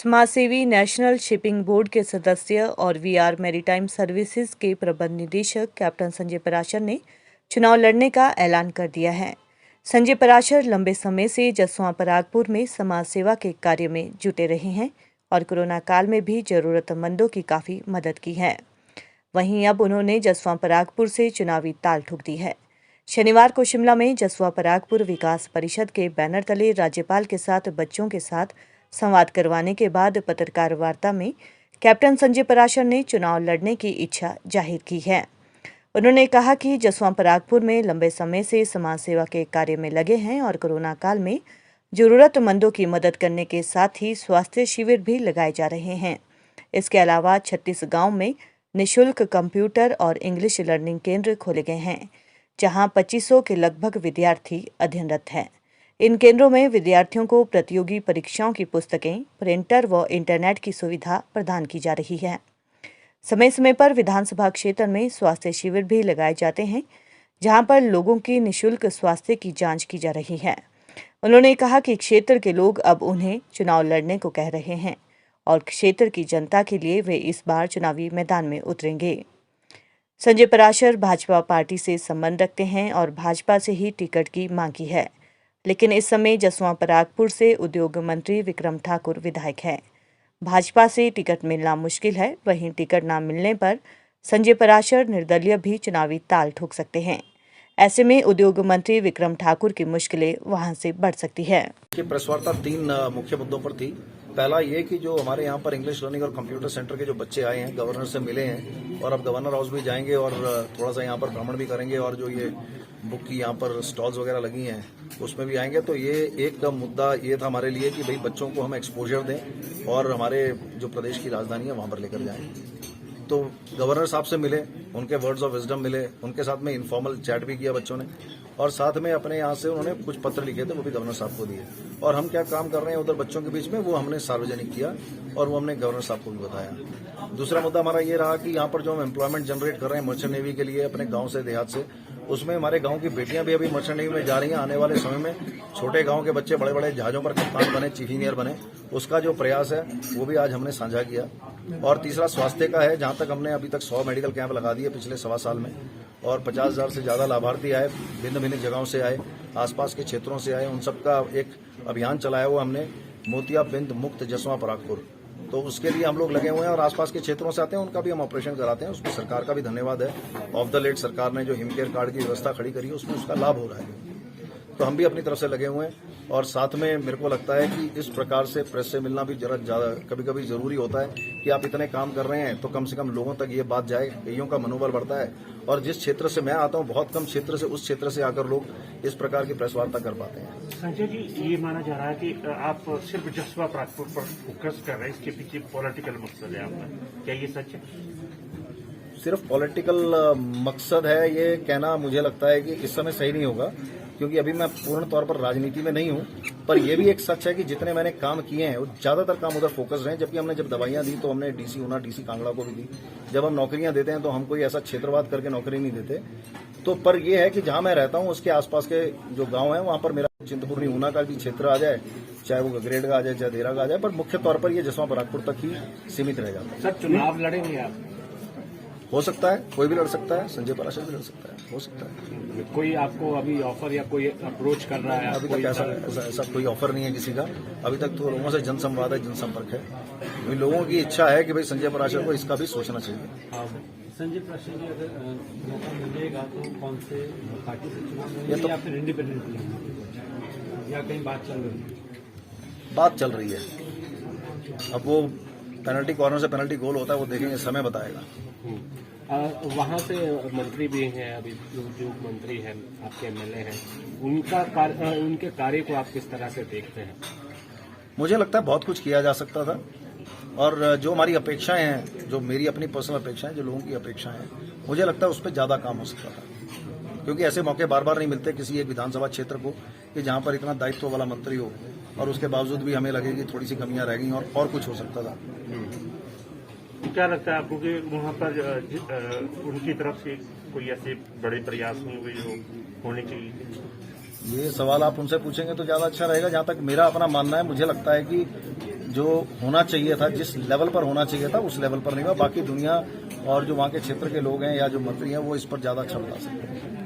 समाजसेवी national shipping board के सदस्य और वीआर मैरीटाइम सर्विसेज के प्रबंध निदेशक कैप्टन संजय पराशर ने चुनाव लड़ने का ऐलान कर दिया है। संजय पराशर लंबे समय से जसवां परागपुर में समाज सेवा के कार्य में जुटे रहे हैं और कोरोना काल में भी जरूरतमंदों की काफ़ी मदद की है। वहीं अब उन्होंने जसवां परागपुर से चुनावी ताल ठोक दी है। शनिवार को शिमला में जसवां परागपुर विकास परिषद के बैनर तले राज्यपाल के साथ बच्चों के साथ संवाद करवाने के बाद पत्रकार वार्ता में कैप्टन संजय पराशर ने चुनाव लड़ने की इच्छा जाहिर की है। उन्होंने कहा कि जसवां परागपुर में लंबे समय से समाज सेवा के कार्य में लगे हैं और कोरोना काल में जरूरतमंदों की मदद करने के साथ ही स्वास्थ्य शिविर भी लगाए जा रहे हैं। इसके अलावा 36 गांव में निःशुल्क कंप्यूटर और इंग्लिश लर्निंग केंद्र खोले गए हैं, जहां 2500 के लगभग विद्यार्थी अध्ययनरत हैं। इन केंद्रों में विद्यार्थियों को प्रतियोगी परीक्षाओं की पुस्तकें, प्रिंटर व इंटरनेट की सुविधा प्रदान की जा रही है। समय समय पर विधानसभा क्षेत्र में स्वास्थ्य शिविर भी लगाए जाते हैं, जहां पर लोगों की निःशुल्क स्वास्थ्य की जांच की जा रही है। उन्होंने कहा कि क्षेत्र के लोग अब उन्हें चुनाव लड़ने को कह रहे हैं और क्षेत्र की जनता के लिए वे इस बार चुनावी मैदान में उतरेंगे। संजय पराशर भाजपा पार्टी से संबंध रखते हैं और भाजपा से ही टिकट की मांग की है, लेकिन इस समय जसवां परागपुर से उद्योग मंत्री विक्रम ठाकुर विधायक हैं। भाजपा से टिकट मिलना मुश्किल है। वहीं टिकट न मिलने पर संजय पराशर निर्दलीय भी चुनावी ताल ठोक सकते हैं। ऐसे में उद्योग मंत्री विक्रम ठाकुर की मुश्किलें वहां से बढ़ सकती है। प्रेस वार्ता 3 मुख्य मुद्दों पर थी। पहला ये कि जो हमारे यहाँ पर इंग्लिश लर्निंग और कंप्यूटर सेंटर के जो बच्चे आए हैं, गवर्नर से मिले हैं और अब गवर्नर हाउस भी जाएंगे और थोड़ा सा यहाँ पर भ्रमण भी करेंगे और जो ये बुक की यहाँ पर स्टॉल्स वगैरह लगी हैं उसमें भी आएंगे। तो ये एक मुद्दा ये था हमारे लिए कि भाई बच्चों को हम एक्सपोजर दें और हमारे जो प्रदेश की राजधानी है वहाँ पर लेकर जाएं। तो गवर्नर साहब से मिले, उनके वर्ड्स ऑफ विजडम मिले, उनके साथ में इनफॉर्मल चैट भी किया बच्चों ने और साथ में अपने यहाँ से उन्होंने कुछ पत्र लिखे थे, वो भी गवर्नर साहब को दिए और हम क्या काम कर रहे हैं उधर बच्चों के बीच में वो हमने सार्वजनिक किया और वो हमने गवर्नर साहब को भी बताया। दूसरा मुद्दा हमारा ये रहा कि यहाँ पर जो हम एम्प्लॉयमेंट जनरेट कर रहे हैं मर्चेंट नेवी के लिए अपने गाँव से, देहात से, उसमें हमारे गांव की बेटियां भी अभी मर्चेंट नेवी में जा रही हैं। आने वाले समय में छोटे गांव के बच्चे बड़े बड़े जहाजों पर कप्तान बने, चीफ इंजीनियर बने, उसका जो प्रयास है वो भी आज हमने साझा किया। और तीसरा स्वास्थ्य का है, जहां तक हमने अभी तक 100 मेडिकल कैंप लगा दिए पिछले 1.25 साल में और 50,000 से ज्यादा लाभार्थी आए, भिन्न भिन्न जगहों से आए, आसपास के क्षेत्रों से आए, उन सबका एक अभियान चलाया हुआ हमने, मोतियाबिंद मुक्त जसवां परागपुर। तो उसके लिए हम लोग लगे हुए हैं और आसपास के क्षेत्रों से आते हैं, उनका भी हम ऑपरेशन कराते हैं। उसमें सरकार का भी धन्यवाद है। ऑफ द लेट सरकार ने जो हिमकेयर कार्ड की व्यवस्था खड़ी करी है उसमें उसका लाभ हो रहा है। तो हम भी अपनी तरफ से लगे हुए हैं और साथ में मेरे को लगता है कि इस प्रकार से प्रेस से मिलना भी जरा ज्यादा कभी कभी जरूरी होता है कि आप इतने काम कर रहे हैं तो कम से कम लोगों तक ये बात जाए, कईयों का मनोबल बढ़ता है। और जिस क्षेत्र से मैं आता हूँ बहुत कम क्षेत्र से उस क्षेत्र से आकर लोग इस प्रकार की प्रेस वार्ता कर पाते हैं। संजय जी, ये माना जा रहा है कि आप सिर्फ जसवां परागपुर पर फोकस कर रहे हैं, इसके पीछे पॉलिटिकल मकसद है आपका, क्या ये सच है? सिर्फ पॉलिटिकल मकसद है ये कहना मुझे लगता है कि इस समय सही नहीं होगा, क्योंकि अभी मैं पूर्ण तौर पर राजनीति में नहीं हूं। पर यह भी एक सच है कि जितने मैंने काम किए हैं वो ज्यादातर काम उधर फोकस रहे। जबकि हमने जब दवाइयां दी तो हमने डीसी ऊना, डीसी कांगड़ा को भी दी। जब हम नौकरियां देते हैं तो हम कोई ऐसा क्षेत्रवाद करके नौकरी नहीं देते। तो पर यह है कि जहां मैं रहता हूं उसके आसपास के जो गांव है वहां पर मेरा चिंतपूर्णी ऊना का भी क्षेत्र आ जाए, चाहे वो गगरेट का आ जाए, चाहे देरा का आ जाए, पर मुख्य तौर पर यह जसवां परागपुर तक ही सीमित रह जाता है। सर, चुनाव लड़ेंगे आप? हो सकता है, कोई भी लड़ सकता है, संजय पराशर भी लड़ सकता है, हो सकता है। कोई आपको अभी ऑफर या कोई अप्रोच कर रहा है? अभी तक ऐसा कोई ऑफर नहीं है किसी का। अभी तक तो लोगों से जनसंवाद है, जनसंपर्क है। अभी लोगों की इच्छा है कि भाई संजय पराशर को इसका भी सोचना चाहिए। संजय पराशर जी, अगर मौका मिलेगा तो कौन से पार्टी से चुनाव लड़ेंगे या फिर इंडिपेंडेंट, या कहीं बात चल रही है? बात चल रही है। अब वो पेनल्टी कॉर्नर से पेनल्टी गोल होता है, वो देखेंगे, समय बताएगा। वहाँ से मंत्री भी हैं, अभी जो मंत्री हैं, आपके एमएलए हैं, उनके कार्य को आप किस तरह से देखते हैं? मुझे लगता है बहुत कुछ किया जा सकता था और जो हमारी अपेक्षाएं हैं, जो मेरी अपनी पर्सनल अपेक्षाएं, जो लोगों की अपेक्षाएं हैं, मुझे लगता है उस पर ज्यादा काम हो सकता था। क्योंकि ऐसे मौके बार बार नहीं मिलते किसी एक विधानसभा क्षेत्र को कि जहां पर इतना दायित्व वाला मंत्री हो और उसके बावजूद भी हमें लगे कि थोड़ी सी कमियां रह गई और कुछ हो सकता था। क्या लगता है आपको कि वहाँ पर उनकी तरफ से कोई ऐसे बड़े प्रयास नहीं हुए जो होने चाहिए? ये सवाल आप उनसे पूछेंगे तो ज्यादा अच्छा रहेगा। जहां तक मेरा अपना मानना है, मुझे लगता है कि जो होना चाहिए था, जिस लेवल पर होना चाहिए था उस लेवल पर नहीं हुआ। बाकी दुनिया और जो वहाँ के क्षेत्र के लोग हैं या जो मंत्री हैं वो इस पर ज्यादा अच्छा बता सकते हैं।